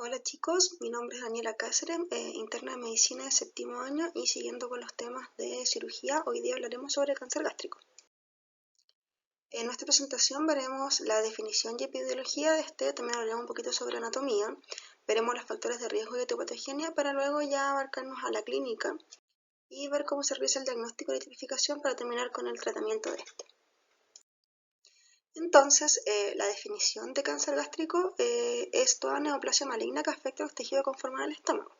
Hola chicos, mi nombre es Daniela Cáceres, interna de medicina de séptimo año y siguiendo con los temas de cirugía, hoy día hablaremos sobre cáncer gástrico. En nuestra presentación veremos la definición y epidemiología de este, también hablaremos un poquito sobre anatomía, veremos los factores de riesgo y etiopatogenia para luego ya abarcarnos a la clínica y ver cómo se realiza el diagnóstico y la tipificación para terminar con el tratamiento de este. Entonces, la definición de cáncer gástrico es toda neoplasia maligna que afecta a los tejidos que conforman el estómago.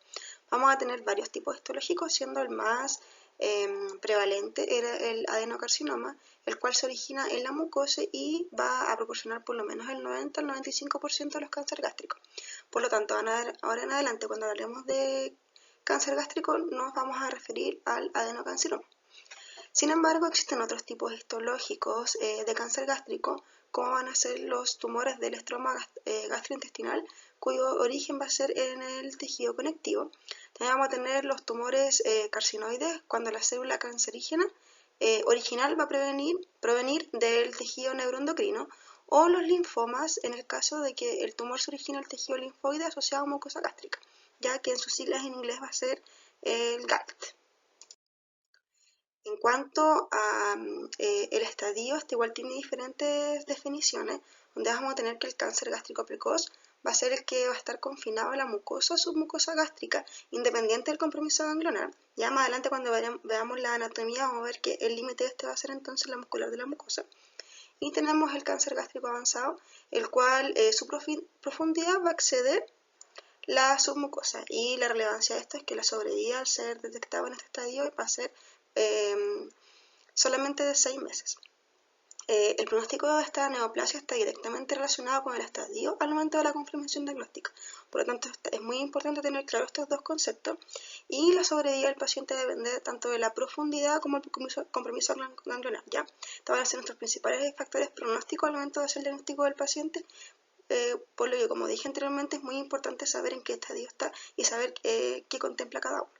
Vamos a tener varios tipos histológicos, siendo el más prevalente era el adenocarcinoma, el cual se origina en la mucosa y va a proporcionar por lo menos el 90 al 95% de los cánceres gástricos. Por lo tanto, ahora en adelante, cuando hablemos de cáncer gástrico, nos vamos a referir al adenocarcinoma. Sin embargo, existen otros tipos histológicos de cáncer gástrico, como van a ser los tumores del estroma gastrointestinal, cuyo origen va a ser en el tejido conectivo. También vamos a tener los tumores carcinoides, cuando la célula cancerígena original va a provenir del tejido neuroendocrino, o los linfomas, en el caso de que el tumor se origine del tejido linfoide asociado a mucosa gástrica, ya que en sus siglas en inglés va a ser el GALT. En cuanto a el estadio, este igual tiene diferentes definiciones, donde vamos a tener que el cáncer gástrico precoz va a ser el que va a estar confinado a la mucosa o submucosa gástrica, independiente del compromiso ganglionar. Ya más adelante, cuando veamos la anatomía, vamos a ver que el límite de este va a ser entonces la muscular de la mucosa. Y tenemos el cáncer gástrico avanzado, el cual su profundidad va a exceder la submucosa, y la relevancia de esto es que la sobrevida al ser detectado en este estadio va a ser solamente de 6 meses. El pronóstico de esta neoplasia está directamente relacionado con el estadio al momento de la confirmación diagnóstica. Por lo tanto, es muy importante tener claro estos dos conceptos, y la sobrevida del paciente depende tanto de la profundidad como el compromiso ganglionar. ¿Ya? Estos van a ser nuestros principales factores pronósticos al momento de hacer el diagnóstico del paciente. Por lo que, como dije anteriormente, es muy importante saber en qué estadio está y saber qué contempla cada uno.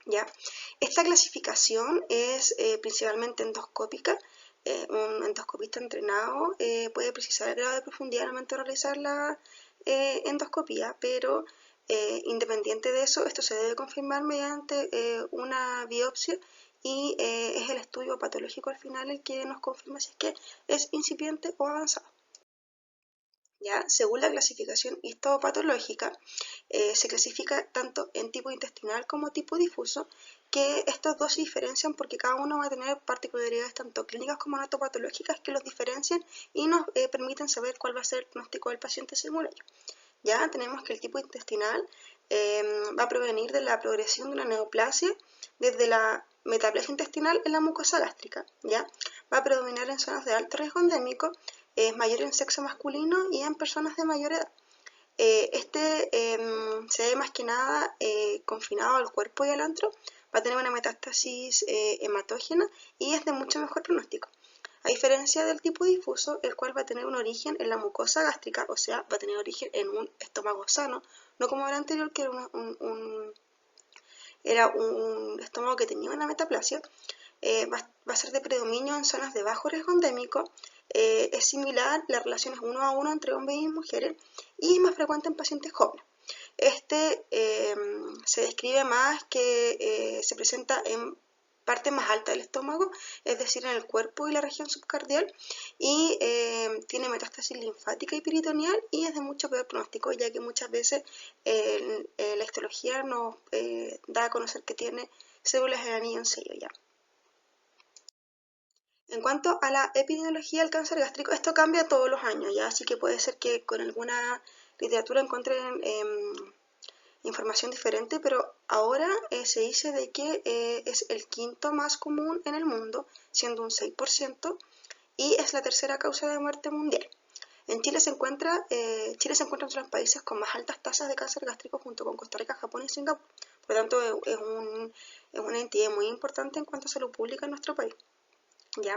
¿Ya? Esta clasificación es principalmente endoscópica. Un endoscopista entrenado puede precisar el grado de profundidad al momento de realizar la endoscopía, pero independiente de eso, esto se debe confirmar mediante una biopsia, y es el estudio patológico al final el que nos confirma si es que es incipiente o avanzado. ¿Ya? Según la clasificación histopatológica, se clasifica tanto en tipo intestinal como tipo difuso, que estos dos se diferencian porque cada uno va a tener particularidades tanto clínicas como anatopatológicas que los diferencian y nos permiten saber cuál va a ser el pronóstico del paciente según ello. Ya tenemos que el tipo intestinal va a provenir de la progresión de una neoplasia desde la metaplasia intestinal en la mucosa gástrica. ¿Ya? Va a predominar en zonas de alto riesgo endémico, es mayor en sexo masculino y en personas de mayor edad. Se ve más que nada confinado al cuerpo y al antro, va a tener una metástasis hematógena y es de mucho mejor pronóstico. A diferencia del tipo difuso, el cual va a tener un origen en la mucosa gástrica, o sea, va a tener origen en un estómago sano, no como el anterior, que era un estómago que tenía una metaplasia. Va a ser de predominio en zonas de bajo riesgo endémico, es similar, la relación es 1 a 1 entre hombres y mujeres, y es más frecuente en pacientes jóvenes. Este se describe más que se presenta en parte más alta del estómago, es decir, en el cuerpo y la región subcardial, y tiene metástasis linfática y peritoneal, y es de mucho peor pronóstico, ya que muchas veces la histología nos da a conocer que tiene células de anillo en sello. ¿Ya? En cuanto a la epidemiología del cáncer gástrico, esto cambia todos los años, ¿ya? Así que puede ser que con alguna literatura encuentren información diferente, pero ahora se dice de que es el quinto más común en el mundo, siendo un 6%, y es la tercera causa de muerte mundial. En Chile se encuentra entre los países con más altas tasas de cáncer gástrico, junto con Costa Rica, Japón y Singapur. Por lo tanto, es una entidad muy importante en cuanto a salud pública en nuestro país. ¿Ya?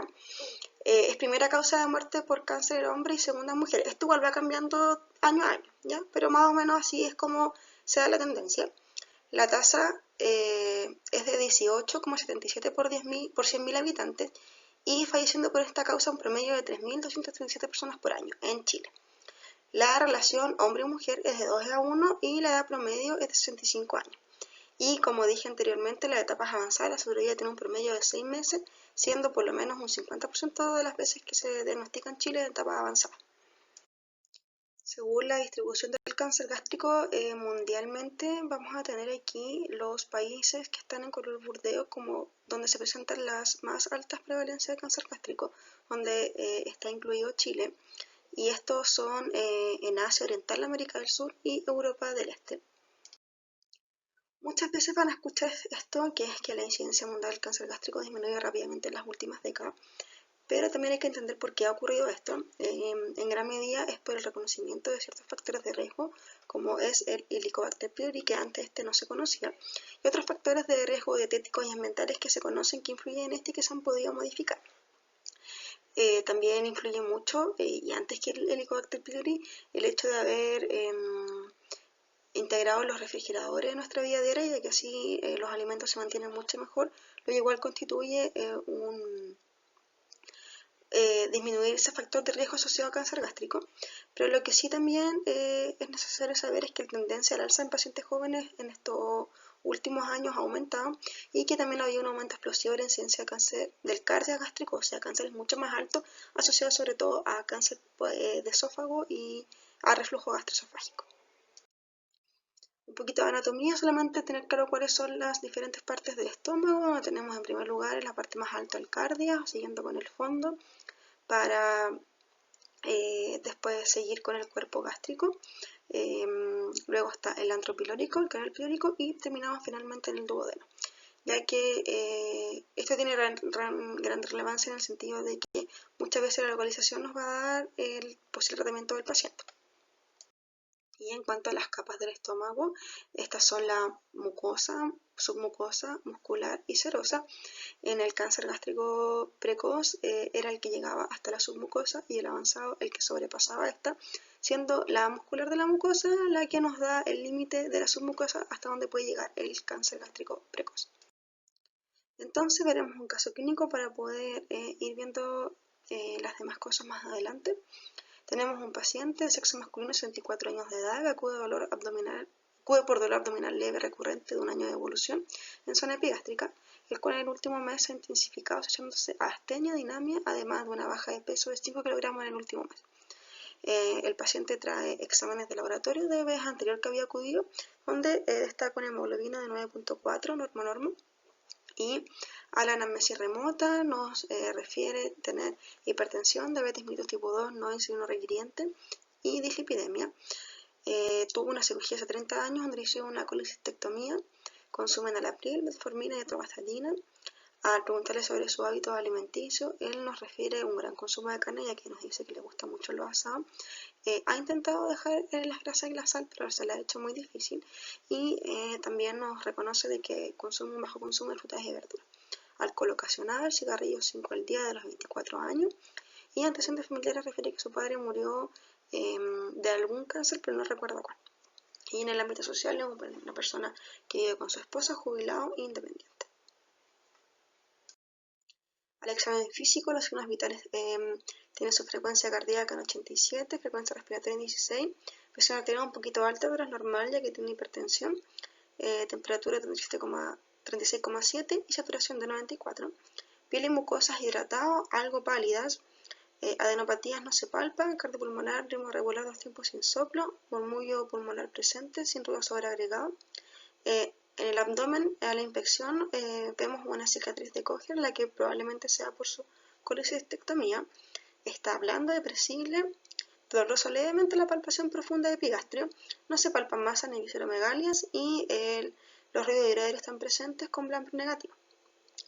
Es primera causa de muerte por cáncer en hombres y segunda en mujeres. Esto igual va cambiando año a año, ¿ya? Pero más o menos así es como se da la tendencia. La tasa es de 18,77 por 100.000 habitantes, y falleciendo por esta causa un promedio de 3.237 personas por año en Chile. La relación hombre-mujer es de 2:1 y la edad promedio es de 65 años. Y como dije anteriormente, las etapas avanzadas, la sobrevida tiene un promedio de 6 meses, siendo por lo menos un 50% de las veces que se diagnostica en Chile en etapas avanzadas. Según la distribución del cáncer gástrico mundialmente, vamos a tener aquí los países que están en color burdeo como donde se presentan las más altas prevalencias de cáncer gástrico, donde está incluido Chile, y estos son en Asia Oriental, América del Sur y Europa del Este. Muchas veces van a escuchar esto, que es que la incidencia mundial del cáncer gástrico disminuye rápidamente en las últimas décadas, pero también hay que entender por qué ha ocurrido esto. En gran medida es por el reconocimiento de ciertos factores de riesgo, como es el Helicobacter pylori, que antes no se conocía, y otros factores de riesgo dietéticos y ambientales que se conocen que influyen en este y que se han podido modificar. También influye mucho, y antes que el Helicobacter pylori, el hecho de haber integrado los refrigeradores en nuestra vida diaria, ya que así los alimentos se mantienen mucho mejor, lo que igual constituye disminuir ese factor de riesgo asociado a cáncer gástrico. Pero lo que sí también es necesario saber es que la tendencia al alza en pacientes jóvenes en estos últimos años ha aumentado, y que también había un aumento explosivo de la incidencia de cáncer del cardio gástrico, o sea, cánceres mucho más altos, asociados sobre todo a cáncer de esófago y a reflujo gastroesofágico. Un poquito de anatomía, solamente tener claro cuáles son las diferentes partes del estómago. Tenemos en primer lugar en la parte más alta el cardio, siguiendo con el fondo, para después seguir con el cuerpo gástrico. Luego está el antro pilórico, el canal pilórico, y terminamos finalmente en el duodeno, ya que esto tiene gran relevancia en el sentido de que muchas veces la localización nos va a dar el posible tratamiento del paciente. Y en cuanto a las capas del estómago, estas son la mucosa, submucosa, muscular y serosa. En el cáncer gástrico precoz era el que llegaba hasta la submucosa, y el avanzado el que sobrepasaba esta, siendo la muscular de la mucosa la que nos da el límite de la submucosa hasta donde puede llegar el cáncer gástrico precoz. Entonces veremos un caso clínico para poder ir viendo las demás cosas más adelante. Tenemos un paciente de sexo masculino de 64 años de edad que acude por dolor abdominal leve recurrente de un año de evolución en zona epigástrica, el cual en el último mes se ha intensificado asociándose a astenia, dinamia, además de una baja de peso de 5 kilogramos en el último mes. El paciente trae exámenes de laboratorio de vez anterior que había acudido, donde destaca una hemoglobina de 9.4 norma, y a la anamnesis remota nos refiere tener hipertensión, diabetes mellitus tipo 2 no insulino requiriente y dislipidemia. Tuvo una cirugía hace 30 años donde hizo una colecistectomía, consume enalapril, metformina y atorvastatina. Al preguntarle sobre su hábito alimenticio, él nos refiere un gran consumo de carne, ya que nos dice que le gusta mucho lo asado. Ha intentado dejar las grasas y la sal, pero se le ha hecho muy difícil, y también nos reconoce de que consume un bajo consumo de frutas y verduras. Alcohol ocasional, cigarrillos 5 al día de los 24 años, y antecedentes familiares refiere que su padre murió de algún cáncer, pero no recuerda cuál. Y en el ámbito social es una persona que vive con su esposa, jubilado e independiente. Al examen físico, los signos vitales tienen su frecuencia cardíaca en 87, frecuencia respiratoria en 16, presión arterial un poquito alta, pero es normal ya que tiene hipertensión, temperatura de 36,7 y saturación de 94. Piel y mucosas hidratadas, algo pálidas, adenopatías no se palpan, cardiopulmonar, ritmo regular 2 tiempos sin soplo, murmullo pulmonar presente, sin ruido sobreagregado. En el abdomen, a la inspección, vemos una cicatriz de Kocher, la que probablemente sea por su colecistectomía. Está blanda, depresible, doloroso levemente la palpación profunda de epigastrio, no se palpan masas ni visceromegalias, y los radiodioides están presentes con blanco negativo.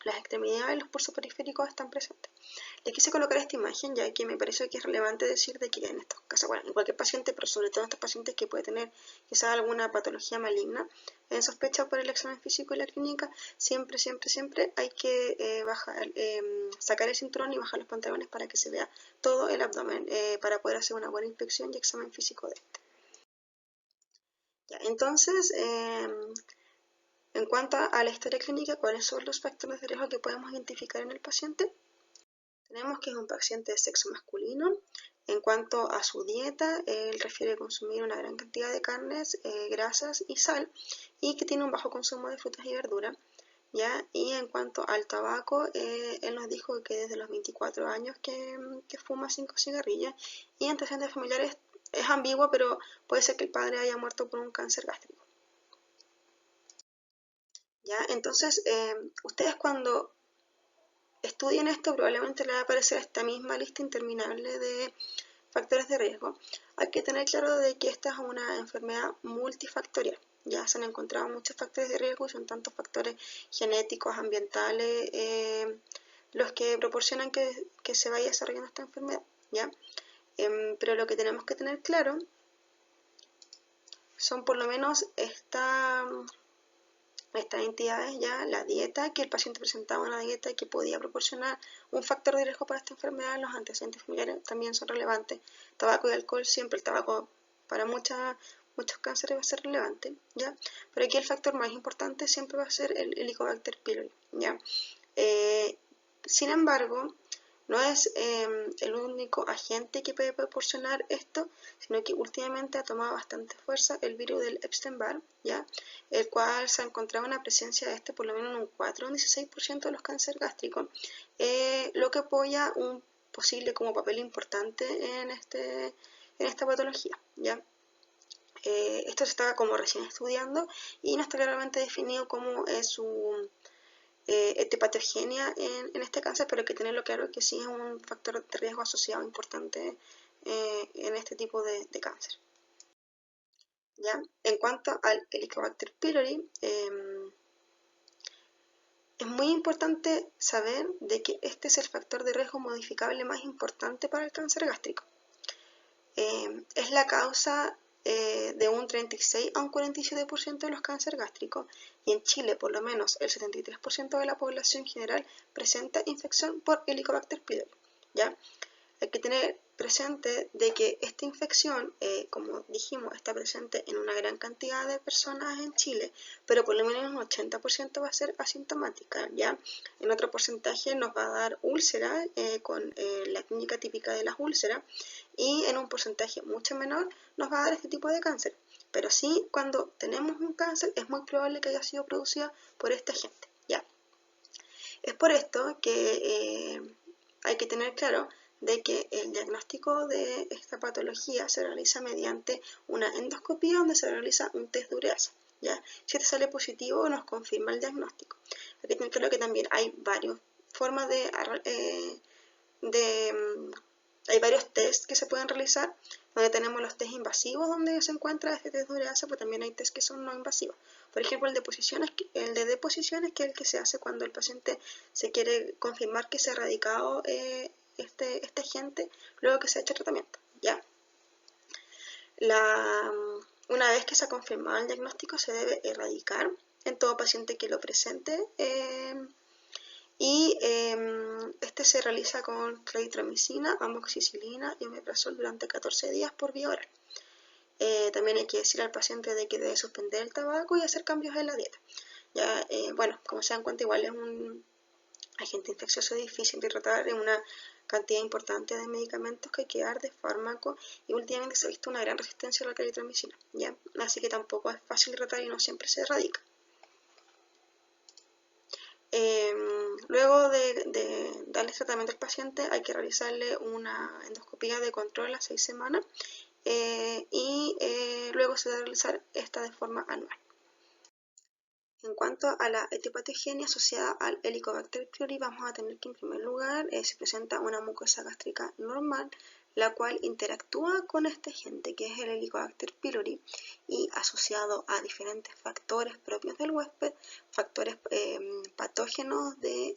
Las extremidades y los pulsos periféricos están presentes. Les quise colocar esta imagen ya que me parece que es relevante decir de que en estos casos, bueno, en cualquier paciente, pero sobre todo en estos pacientes que puede tener quizás alguna patología maligna, en sospecha por el examen físico y la clínica, siempre hay que sacar el cinturón y bajar los pantalones para que se vea todo el abdomen, para poder hacer una buena inspección y examen físico de este. Ya, entonces, en cuanto a la historia clínica, ¿cuáles son los factores de riesgo que podemos identificar en el paciente? Tenemos que es un paciente de sexo masculino, En cuanto a su dieta, él refiere consumir una gran cantidad de carnes, grasas y sal, y que tiene un bajo consumo de frutas y verduras, ¿ya? Y en cuanto al tabaco, él nos dijo que desde los 24 años que fuma 5 cigarrillos, y antecedentes familiares es ambiguo, pero puede ser que el padre haya muerto por un cáncer gástrico, ¿ya? Entonces, ustedes cuando estudien esto probablemente les va a aparecer esta misma lista interminable de factores de riesgo. Hay que tener claro de que esta es una enfermedad multifactorial. Ya se han encontrado muchos factores de riesgo y son tantos factores genéticos, ambientales, los que proporcionan que se vaya desarrollando esta enfermedad, ¿ya? Pero lo que tenemos que tener claro son por lo menos estas entidades, ya la dieta, que el paciente presentaba una dieta que podía proporcionar un factor de riesgo para esta enfermedad. Los antecedentes familiares también son relevantes. Tabaco y alcohol, siempre el tabaco para muchos cánceres va a ser relevante, ¿ya? Pero aquí el factor más importante siempre va a ser el Helicobacter pylori, ¿ya? Sin embargo, no es el único agente que puede proporcionar esto, sino que últimamente ha tomado bastante fuerza el virus del Epstein-Barr, ¿ya? El cual se ha encontrado una presencia de este por lo menos en un 4 o un 16% de los cánceres gástricos, lo que apoya un posible como papel importante en esta patología, ¿ya? Esto se está como recién estudiando y no está claramente definido cómo es su hepatogenia en este cáncer, pero hay que tenerlo claro que sí es un factor de riesgo asociado importante en este tipo de cáncer, ¿ya? En cuanto al Helicobacter pylori, es muy importante saber de que este es el factor de riesgo modificable más importante para el cáncer gástrico. Es la causa de un 36 a un 47% de los cánceres gástricos, y en Chile por lo menos el 73% de la población general presenta infección por Helicobacter pylori, ¿ya? Hay que tener presente de que esta infección, como dijimos, está presente en una gran cantidad de personas en Chile, pero por lo menos un 80% va a ser asintomática, ¿ya? En otro porcentaje nos va a dar úlcera, con la clínica típica de las úlceras, y en un porcentaje mucho menor nos va a dar este tipo de cáncer. Pero sí, cuando tenemos un cáncer es muy probable que haya sido producido por este agente, ¿ya? Es por esto que hay que tener claro de que el diagnóstico de esta patología se realiza mediante una endoscopía donde se realiza un test de ureasa, ¿ya? Si este sale positivo nos confirma el diagnóstico. Hay que tener claro que también hay varias formas hay varios tests que se pueden realizar, donde tenemos los test invasivos donde se encuentra este test de ureasa, pero también hay test que son no invasivos. Por ejemplo, el de deposiciones, que es el que se hace cuando el paciente se quiere confirmar que se ha erradicado este agente luego que se ha hecho tratamiento, ¿ya? Una vez que se ha confirmado el diagnóstico, se debe erradicar en todo paciente que lo presente, y este se realiza con claritromicina, amoxicilina y omeprazol durante 14 días por vía oral. También hay que decir al paciente de que debe suspender el tabaco y hacer cambios en la dieta. Ya, bueno, como se dan cuenta, igual es un agente infeccioso difícil de tratar, en una cantidad importante de medicamentos que hay que dar, de fármacos, y últimamente se ha visto una gran resistencia a la claritromicina, ¿ya? Así que tampoco es fácil de tratar y no siempre se erradica. Luego de darle tratamiento al paciente hay que realizarle una endoscopía de control a las 6 semanas, y luego se debe realizar esta de forma anual. En cuanto a la etiopatogenia asociada al Helicobacter pylori, vamos a tener que en primer lugar se presenta una mucosa gástrica normal, la cual interactúa con este agente que es el Helicobacter pylori, y asociado a diferentes factores propios del huésped, factores patógenos de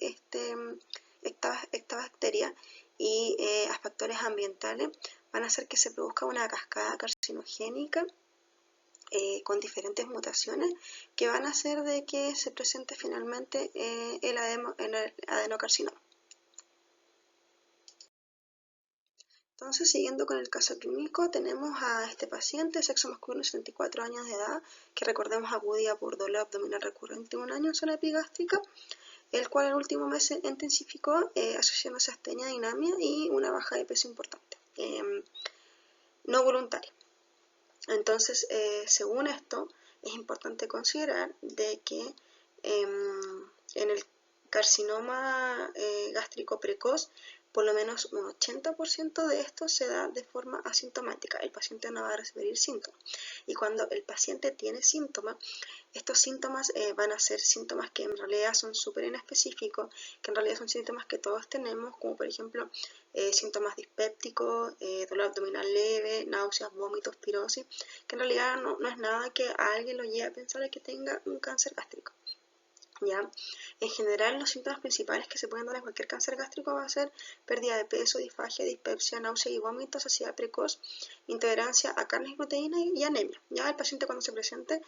esta bacteria, y a factores ambientales, van a hacer que se produzca una cascada carcinogénica con diferentes mutaciones que van a hacer de que se presente finalmente el adenocarcinoma. Entonces, siguiendo con el caso clínico, tenemos a este paciente, sexo masculino, 74 años de edad, que recordemos acudía por dolor abdominal recurrente un año en zona epigástrica. el cual en el último mes se intensificó asociándose a astenia, dinamia y una baja de peso importante, no voluntaria. Entonces, según esto, es importante considerar de que en el carcinoma gástrico precoz, por lo menos un 80% de esto se da de forma asintomática. El paciente no va a recibir síntomas. Y cuando el paciente tiene síntomas, estos síntomas van a ser síntomas que en realidad son súper inespecíficos, que en realidad son síntomas que todos tenemos, como por ejemplo síntomas dispépticos, dolor abdominal leve, náuseas, vómitos, pirosis, que en realidad no es nada que a alguien lo lleve a pensar que tenga un cáncer gástrico. ¿Ya? En general, los síntomas principales que se pueden dar en cualquier cáncer gástrico va a ser pérdida de peso, disfagia, dispepsia, náusea y vómito, saciedad precoz, intolerancia a carnes y proteínas y anemia. ¿Ya? El paciente cuando se presente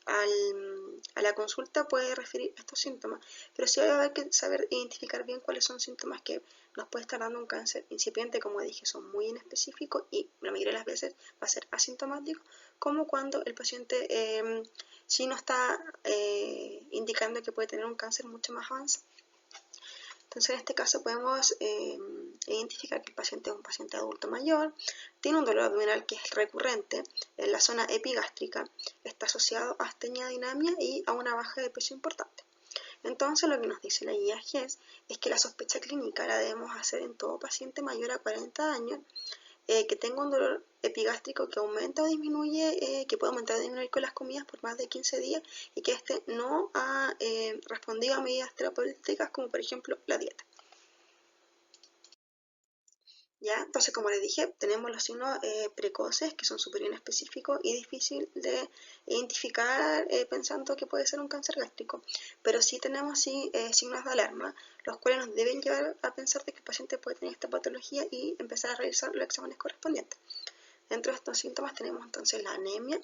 a la consulta puede referir estos síntomas, pero sí va a haber que saber identificar bien cuáles son síntomas que nos puede estar dando un cáncer incipiente, como dije, son muy inespecíficos y la mayoría de las veces va a ser asintomático, como cuando el paciente sí nos está indicando que puede tener un cáncer mucho más avanzado. Entonces, en este caso podemos identificar que el paciente es un paciente adulto mayor, tiene un dolor abdominal que es recurrente en la zona epigástrica, está asociado a astenia, dinamia y a una baja de peso importante. Entonces, lo que nos dice la guía GES es que la sospecha clínica la debemos hacer en todo paciente mayor a 40 años que tenga un dolor epigástrico que aumenta o disminuye, que puede aumentar o disminuir con las comidas por más de 15 días y que este no ha respondido a medidas terapéuticas como por ejemplo la dieta. ¿Ya? Entonces, como les dije, tenemos los signos precoces que son súper inespecíficos y difícil de identificar pensando que puede ser un cáncer gástrico, pero sí tenemos signos de alarma, los cuales nos deben llevar a pensar de que el paciente puede tener esta patología y empezar a realizar los exámenes correspondientes. Dentro de estos síntomas tenemos entonces la anemia,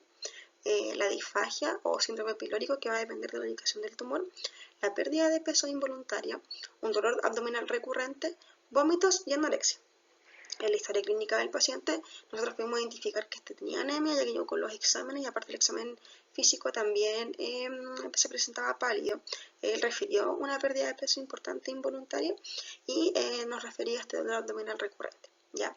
la disfagia o síndrome pilórico, que va a depender de la ubicación del tumor, la pérdida de peso involuntaria, un dolor abdominal recurrente, vómitos y anorexia. En la historia clínica del paciente, nosotros pudimos identificar que este tenía anemia, ya que yo con los exámenes y aparte del examen físico también se presentaba pálido. Él refirió una pérdida de peso importante involuntaria y nos refería a este dolor abdominal recurrente. ¿Ya?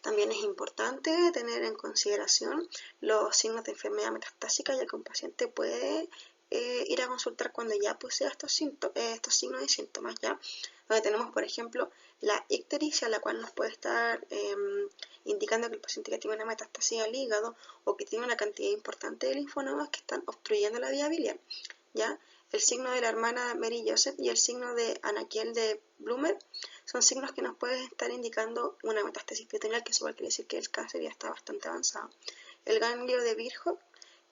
También es importante tener en consideración los signos de enfermedad metastásica, ya que un paciente puede ir a consultar cuando ya posea estos signos y síntomas, ¿ya? Donde tenemos, por ejemplo, la ictericia, la cual nos puede estar indicando que el paciente ya tiene una metastasia al hígado o que tiene una cantidad importante de linfonomas que están obstruyendo la vía biliar, ¿ya? El signo de la hermana Mary Joseph y el signo de Anaquiel de Blumer son signos que nos pueden estar indicando una metástasis peritoneal, que eso igual quiere decir que el cáncer ya está bastante avanzado. El ganglio de Virchow,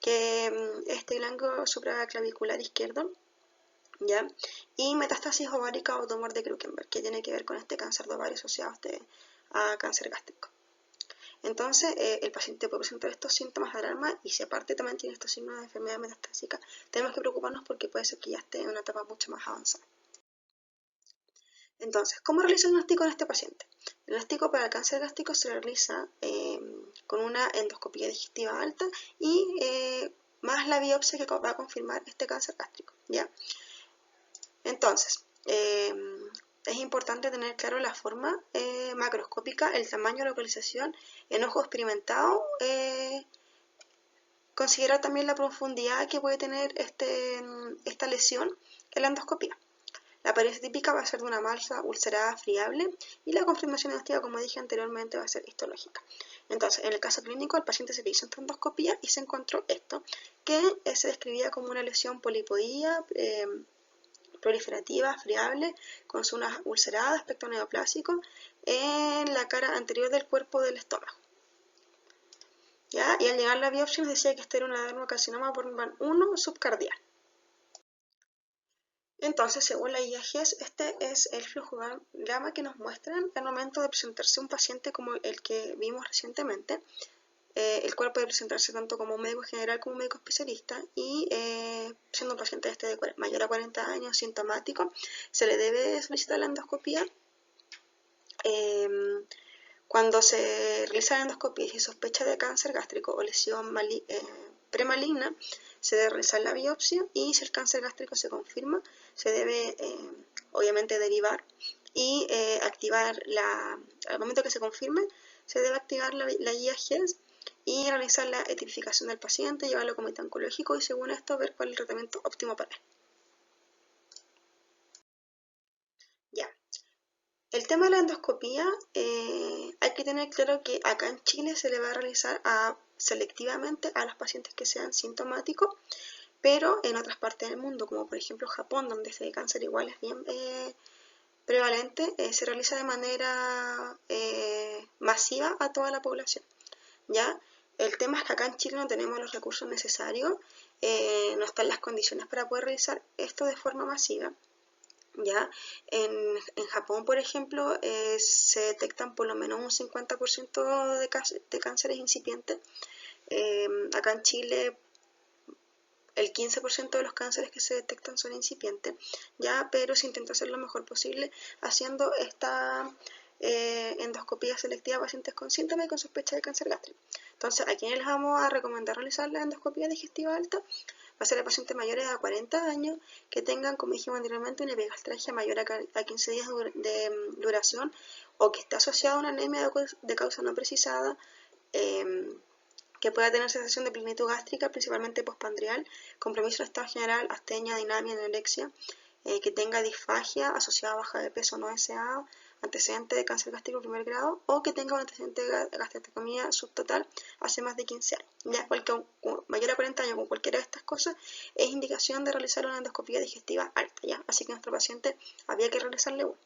que este ganglio supraclavicular izquierdo, ¿ya? Y metástasis ovárica o tumor de Krukenberg, que tiene que ver con este cáncer de ovario asociado a cáncer gástrico. Entonces, el paciente puede presentar estos síntomas de alarma y si aparte también tiene estos signos de enfermedad metastásica, tenemos que preocuparnos porque puede ser que ya esté en una etapa mucho más avanzada. Entonces, ¿cómo realiza el diagnóstico en este paciente? El diagnóstico para el cáncer gástrico se realiza con una endoscopía digestiva alta y más la biopsia que va a confirmar este cáncer gástrico, ¿ya? Entonces, es importante tener claro la forma macroscópica, el tamaño, localización, en ojo experimentado, considerar también la profundidad que puede tener esta lesión en la endoscopía. La apariencia típica va a ser de una masa ulcerada friable y la confirmación diagnóstica, como dije anteriormente, va a ser histológica. Entonces, en el caso clínico, al paciente se le hizo endoscopía y se encontró esto, que se describía como una lesión polipoidea, proliferativa, friable, con zonas ulceradas, aspecto neoplásico, en la cara anterior del cuerpo del estómago. ¿Ya? Y al llegar la biopsia nos decía que este era un adenocarcinoma por Van 1 subcardial. Entonces, según la guía GES, este es el flujograma que nos muestran al momento de presentarse un paciente como el que vimos recientemente, el cual puede presentarse tanto como un médico general como un médico especialista y siendo un paciente de mayor a 40 años sintomático, se le debe solicitar la endoscopía. Cuando se realiza la endoscopia y se sospecha de cáncer gástrico o lesión premaligna, se debe realizar la biopsia y si el cáncer gástrico se confirma, se debe obviamente derivar y activar al momento que se confirme, se debe activar la guía GES y realizar la etipificación del paciente, llevarlo a comité oncológico y según esto ver cuál es el tratamiento óptimo para él. Ya. El tema de la endoscopía, hay que tener claro que acá en Chile se le va a realizar selectivamente a los pacientes que sean sintomáticos, pero en otras partes del mundo, como por ejemplo Japón, donde este cáncer igual es bien prevalente, se realiza de manera masiva a toda la población. ¿Ya? El tema es que acá en Chile no tenemos los recursos necesarios, no están las condiciones para poder realizar esto de forma masiva. ¿Ya? En Japón, por ejemplo, se detectan por lo menos un 50% de cánceres incipientes. Acá en Chile el 15% de los cánceres que se detectan son incipientes, ¿ya? Pero se intenta hacer lo mejor posible haciendo esta endoscopía selectiva a pacientes con síntomas y con sospecha de cáncer gástrico. Entonces, ¿a quiénes les vamos a recomendar realizar la endoscopía digestiva alta? Va a ser a pacientes mayores a 40 años que tengan, como dijimos anteriormente, una epigastralgia mayor a 15 días de duración o que esté asociada a una anemia de causa no precisada, que pueda tener sensación de plenitud gástrica, principalmente postprandial, compromiso del estado general, astenia, dinamia, anorexia, que tenga disfagia asociada a baja de peso no deseada, antecedente de cáncer gástrico primer grado o que tenga un antecedente de gastrectomía subtotal hace más de 15 años. Ya mayor a 40 años con cualquiera de estas cosas es indicación de realizar una endoscopía digestiva alta, ¿ya? Así que nuestro paciente había que realizarle una.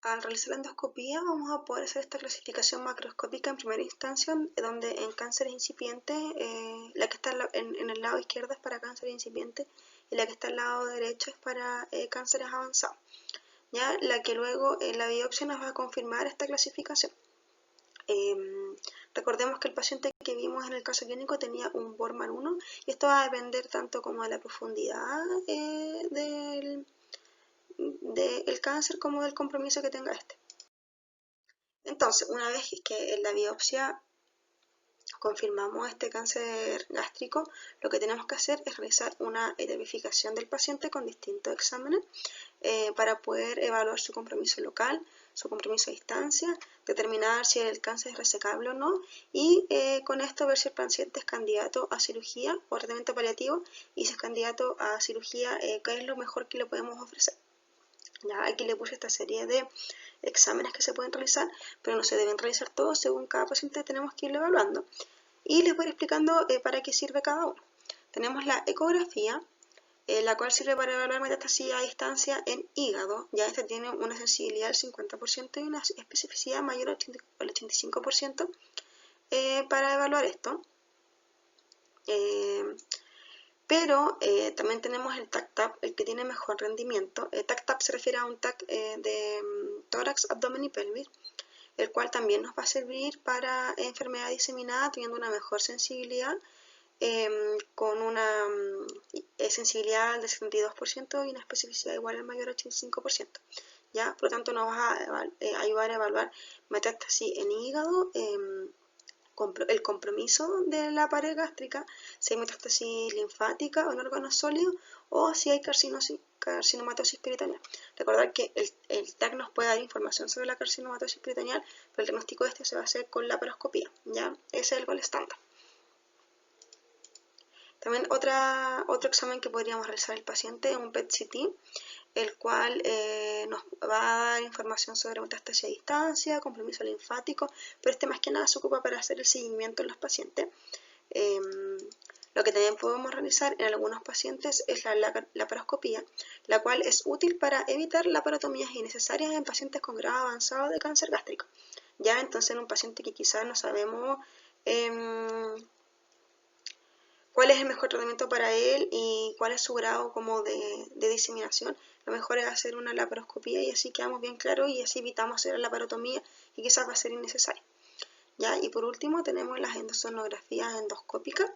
Al realizar la endoscopía vamos a poder hacer esta clasificación macroscópica en primera instancia, donde en cánceres incipientes, la que está en el lado izquierdo es para cánceres incipientes y la que está al lado derecho es para cánceres avanzados. ¿Ya? La que luego en la biopsia nos va a confirmar esta clasificación. Recordemos que el paciente que vimos en el caso clínico tenía un Borman 1 y esto va a depender tanto como de la profundidad del cáncer como del compromiso que tenga este. Entonces, una vez que en la biopsia confirmamos este cáncer gástrico, lo que tenemos que hacer es realizar una etipificación del paciente con distintos exámenes para poder evaluar su compromiso local, su compromiso a distancia, determinar si el cáncer es resecable o no y con esto ver si el paciente es candidato a cirugía o tratamiento paliativo y si es candidato a cirugía, qué es lo mejor que le podemos ofrecer. Ya, aquí le puse esta serie de exámenes que se pueden realizar, pero no se deben realizar todos, según cada paciente tenemos que irlo evaluando. Y les voy a ir explicando para qué sirve cada uno. Tenemos la ecografía, la cual sirve para evaluar metástasis a distancia en hígado. Ya esta tiene una sensibilidad del 50% y una especificidad mayor al 85% para evaluar esto. Pero también tenemos el TAC-TAP, el que tiene mejor rendimiento. TAC-TAP se refiere a un TAC de tórax, abdomen y pelvis, el cual también nos va a servir para enfermedad diseminada, teniendo una mejor sensibilidad, con una sensibilidad del 72% y una especificidad igual al mayor al 85%. ¿Ya? Por lo tanto, nos va a ayudar a evaluar metástasis en hígado, el compromiso de la pared gástrica, si hay metástasis linfática o en órganos sólidos o si hay carcinomatosis peritoneal. Recordar que el TAC nos puede dar información sobre la carcinomatosis peritoneal, pero el diagnóstico de este se va a hacer con laparoscopía, ¿ya? Ese es el gol estándar. También otro examen que podríamos realizar el paciente es un PET-CT, el cual nos va a dar información sobre metástasis a distancia, compromiso linfático, pero este más que nada se ocupa para hacer el seguimiento en los pacientes. Lo que también podemos realizar en algunos pacientes es la laparoscopía, la cual es útil para evitar laparotomías innecesarias en pacientes con grado avanzado de cáncer gástrico. Ya entonces en un paciente que quizás no sabemos cuál es el mejor tratamiento para él y cuál es su grado como de diseminación, lo mejor es hacer una laparoscopía y así quedamos bien claros y así evitamos hacer la laparotomía y quizás va a ser innecesaria. ¿Ya? Y por último tenemos las endosonografías endoscópicas,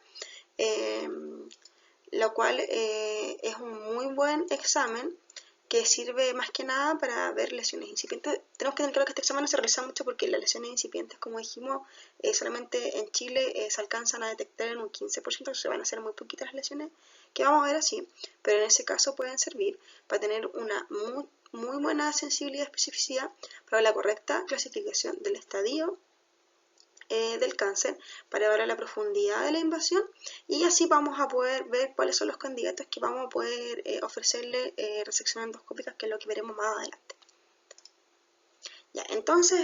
lo cual es un muy buen examen que sirve más que nada para ver lesiones incipientes. Tenemos que tener claro que este examen no se realiza mucho porque las lesiones incipientes, como dijimos, solamente en Chile se alcanzan a detectar en un 15%, se van a hacer muy poquitas las lesiones que vamos a ver así, pero en ese caso pueden servir para tener una muy buena sensibilidad y especificidad para la correcta clasificación del estadio del cáncer, para evaluar la profundidad de la invasión, y así vamos a poder ver cuáles son los candidatos que vamos a poder ofrecerle resección endoscópica, que es lo que veremos más adelante. Ya, entonces,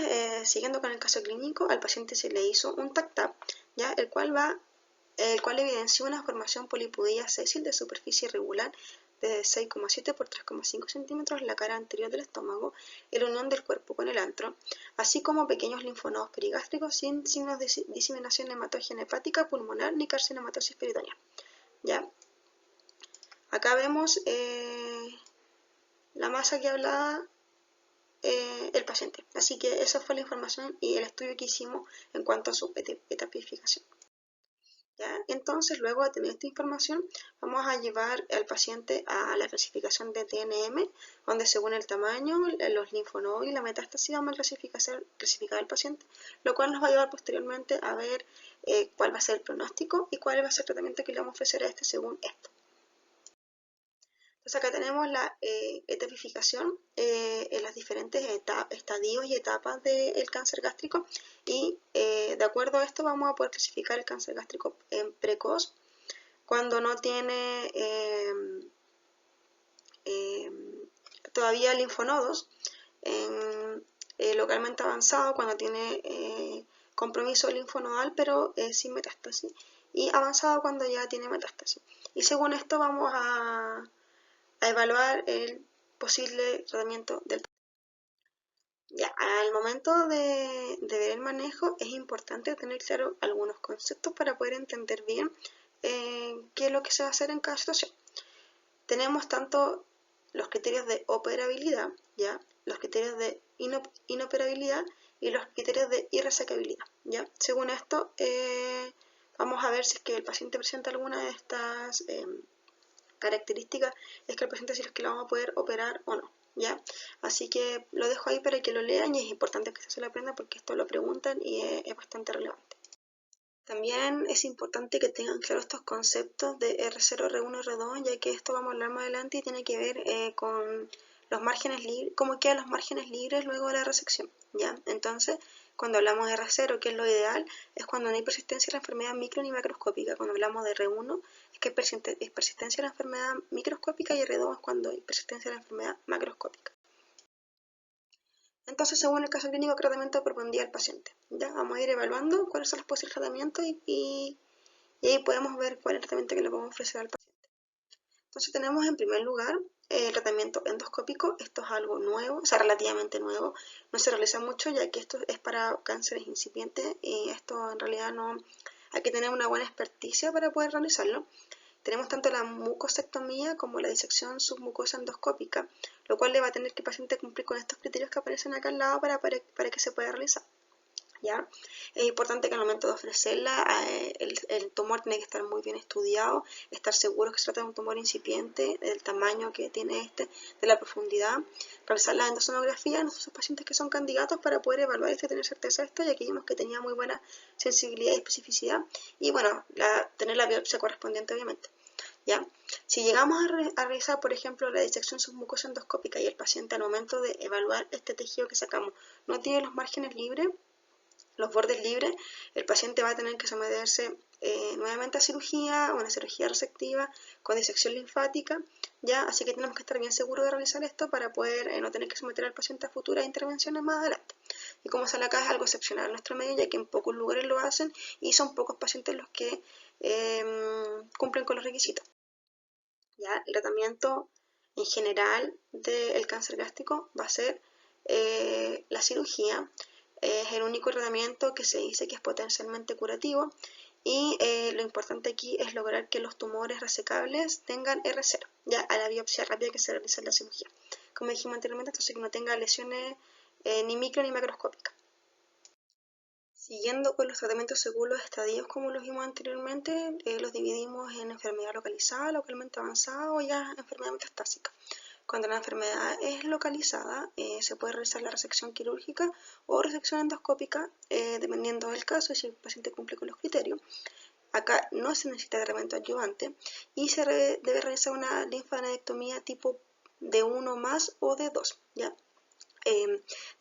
siguiendo con el caso clínico, al paciente se le hizo un TAC-TAP, ya, el cual evidenció una formación polipudilla sésil de superficie irregular de 6,7 por 3,5 centímetros en la cara anterior del estómago, en la unión del cuerpo con el antro, así como pequeños linfonodos perigástricos sin signos de diseminación hematógena hepática, pulmonar ni carcinomatosis peritoneal. ¿Ya? Acá vemos la masa que hablaba el paciente. Así que esa fue la información y el estudio que hicimos en cuanto a su etapificación. ¿Ya? Entonces, luego de tener esta información, vamos a llevar al paciente a la clasificación de TNM, donde según el tamaño, los linfonodos y la metástasis vamos a clasificar al paciente, lo cual nos va a llevar posteriormente a ver cuál va a ser el pronóstico y cuál va a ser el tratamiento que le vamos a ofrecer a este según esto. Entonces acá tenemos la etapificación en los diferentes estadios y etapas del cáncer gástrico, y de acuerdo a esto vamos a poder clasificar el cáncer gástrico en precoz, cuando no tiene todavía linfonodos, en localmente avanzado cuando tiene compromiso linfonodal pero sin metástasis, y avanzado cuando ya tiene metástasis. Y según esto vamos a evaluar el posible tratamiento del paciente. Ya, al momento de ver el manejo es importante tener claro algunos conceptos para poder entender bien qué es lo que se va a hacer en cada situación. Tenemos tanto los criterios de operabilidad, ¿ya? Los criterios de inoperabilidad y los criterios de irresecabilidad, ¿ya? Según esto, vamos a ver si es que el paciente presenta alguna de estas características, es que el paciente si es que lo vamos a poder operar o no, ¿ya? Así que lo dejo ahí para que lo lean, y es importante que se lo aprendan porque esto lo preguntan y es bastante relevante. También es importante que tengan claros estos conceptos de R0, R1 y R2, ya que esto vamos a hablar más adelante y tiene que ver con los márgenes libres, cómo quedan los márgenes libres luego de la resección, ¿ya? Entonces, cuando hablamos de R0, que es lo ideal, es cuando no hay persistencia de la enfermedad micro ni macroscópica. Cuando hablamos de R1, es que es persistencia de la enfermedad microscópica, y R2 es cuando hay persistencia de la enfermedad macroscópica. Entonces, según el caso clínico, ¿qué tratamiento propondría el paciente? ¿Ya? Vamos a ir evaluando cuáles son los posibles tratamientos y ahí podemos ver cuál es el tratamiento que le podemos ofrecer al paciente. Entonces tenemos en primer lugar el tratamiento endoscópico. Esto es algo nuevo, o sea, relativamente nuevo. No se realiza mucho ya que esto es para cánceres incipientes, y esto en realidad no hay que tener una buena experticia para poder realizarlo. Tenemos tanto la mucosectomía como la disección submucosa endoscópica, lo cual le va a tener que el paciente cumplir con estos criterios que aparecen acá al lado para que se pueda realizar. ¿Ya? Es importante que al momento de ofrecerla, el tumor tiene que estar muy bien estudiado, estar seguro que se trata de un tumor incipiente, del tamaño que tiene este, de la profundidad, realizar la endosonografía en esos pacientes que son candidatos para poder evaluar esto y tener certeza de esto, ya que vimos que tenía muy buena sensibilidad y especificidad, y bueno, tener la biopsia correspondiente obviamente. ¿Ya? Si llegamos a realizar, por ejemplo, la disección submucosa endoscópica y el paciente al momento de evaluar este tejido que sacamos no tiene los márgenes libres, los bordes libres, el paciente va a tener que someterse nuevamente a cirugía, o una cirugía resectiva con disección linfática, ¿ya? Así que tenemos que estar bien seguros de realizar esto para poder no tener que someter al paciente a futuras intervenciones más adelante. Y como sale acá, es algo excepcional en nuestro medio, ya que en pocos lugares lo hacen y son pocos pacientes los que cumplen con los requisitos. ¿Ya? El tratamiento en general del cáncer gástrico va a ser la cirugía. Es el único tratamiento que se dice que es potencialmente curativo, y lo importante aquí es lograr que los tumores resecables tengan R0, ya a la biopsia rápida que se realiza en la cirugía. Como dijimos anteriormente, entonces que no tenga lesiones ni micro ni macroscópicas. Siguiendo con los tratamientos según los estadios, como los vimos anteriormente, los dividimos en enfermedad localizada, localmente avanzada o ya enfermedad metastásica. Cuando la enfermedad es localizada, se puede realizar la resección quirúrgica o resección endoscópica, dependiendo del caso y si el paciente cumple con los criterios. Acá no se necesita tratamiento adyuvante y se debe realizar una linfadenectomía tipo de 1 más o de 2, ¿ya?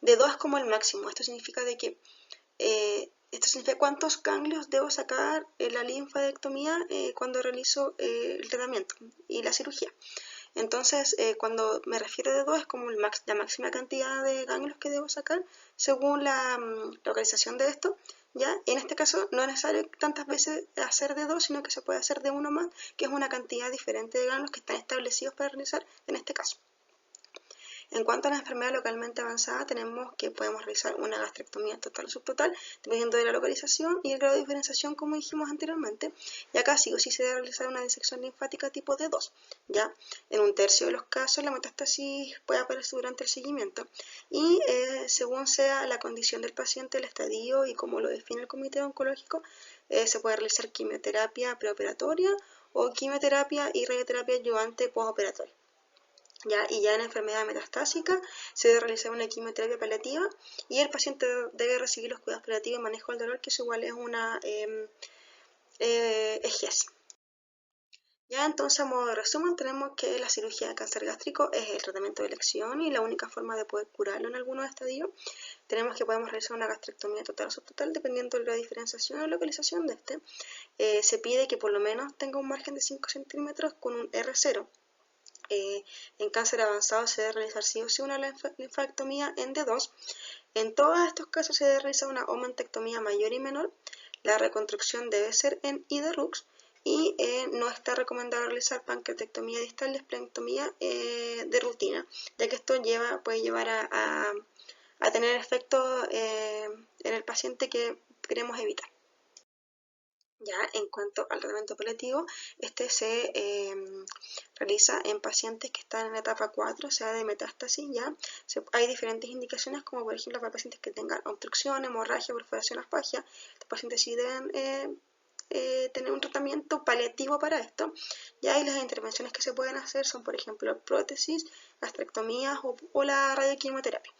De 2 es como el máximo. Esto significa cuántos ganglios debo sacar en la linfadenectomía cuando realizo el tratamiento y la cirugía. Entonces, cuando me refiero de 2 es como la máxima cantidad de ganglios que debo sacar según la localización de esto, ¿ya? En este caso no es necesario tantas veces hacer de 2, sino que se puede hacer de 1 más, que es una cantidad diferente de ganglios que están establecidos para realizar en este caso. En cuanto a la enfermedad localmente avanzada, tenemos que podemos realizar una gastrectomía total o subtotal, dependiendo de la localización y el grado de diferenciación, como dijimos anteriormente. Y acá sí o sí se debe realizar una disección linfática tipo D2. ¿Ya? En un tercio de los casos, la metástasis puede aparecer durante el seguimiento. Y según sea la condición del paciente, el estadio y como lo define el comité oncológico, se puede realizar quimioterapia preoperatoria o quimioterapia y radioterapia adyuvante postoperatoria. ¿Ya? Y ya en enfermedad metastásica se debe realizar una quimioterapia paliativa y el paciente debe recibir los cuidados paliativos y manejo del dolor, que eso igual es una EGES. Ya entonces, a modo de resumen, tenemos que la cirugía de cáncer gástrico es el tratamiento de elección y la única forma de poder curarlo en algunos estadios. Tenemos que podemos realizar una gastrectomía total o subtotal dependiendo de la diferenciación o localización de este. Se pide que por lo menos tenga un margen de 5 centímetros con un R0. En cáncer avanzado se debe realizar sí o sí una linfadectomía en D2. En todos estos casos se debe realizar una omentectomía mayor y menor. La reconstrucción debe ser en IDRUX y no está recomendado realizar pancreatectomía distal de esplenectomía de rutina, ya que esto puede llevar a tener efectos en el paciente que queremos evitar. Ya en cuanto al tratamiento paliativo, este se realiza en pacientes que están en etapa 4, o sea, de metástasis. Ya hay diferentes indicaciones, como por ejemplo para pacientes que tengan obstrucción, hemorragia, perforación asfagia. Los pacientes sí deben tener un tratamiento paliativo para esto. Ya y las intervenciones que se pueden hacer son, por ejemplo, prótesis, gastrectomías o la radioquimioterapia.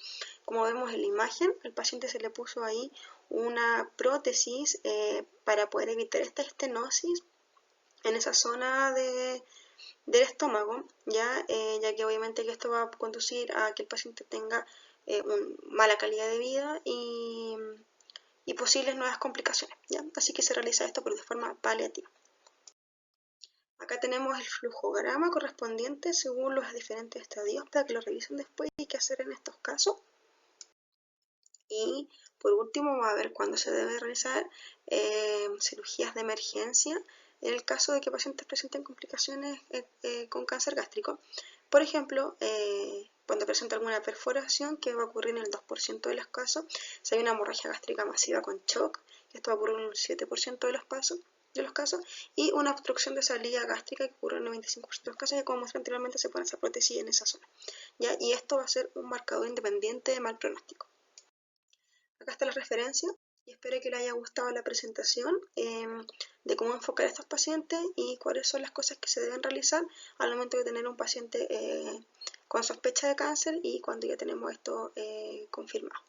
Como vemos en la imagen, al paciente se le puso ahí una prótesis para poder evitar esta estenosis en esa zona del estómago, ya que obviamente que esto va a conducir a que el paciente tenga mala calidad de vida y posibles nuevas complicaciones, ¿ya? Así que se realiza esto de forma paliativa. Acá tenemos el flujograma correspondiente según los diferentes estadios para que lo revisen después y qué hacer en estos casos. Y por último vamos a ver cuándo se debe realizar cirugías de emergencia en el caso de que pacientes presenten complicaciones con cáncer gástrico. Por ejemplo, cuando presenta alguna perforación, que va a ocurrir en el 2% de los casos, si hay una hemorragia gástrica masiva con shock, esto va a ocurrir en el 7% de los casos, y una obstrucción de salida gástrica que ocurre en el 95% de los casos, y como mostré anteriormente se pone esa prótesis en esa zona. ¿Ya? Y esto va a ser un marcador independiente de mal pronóstico. Acá está la referencia y espero que les haya gustado la presentación de cómo enfocar a estos pacientes y cuáles son las cosas que se deben realizar al momento de tener un paciente con sospecha de cáncer y cuando ya tenemos esto confirmado.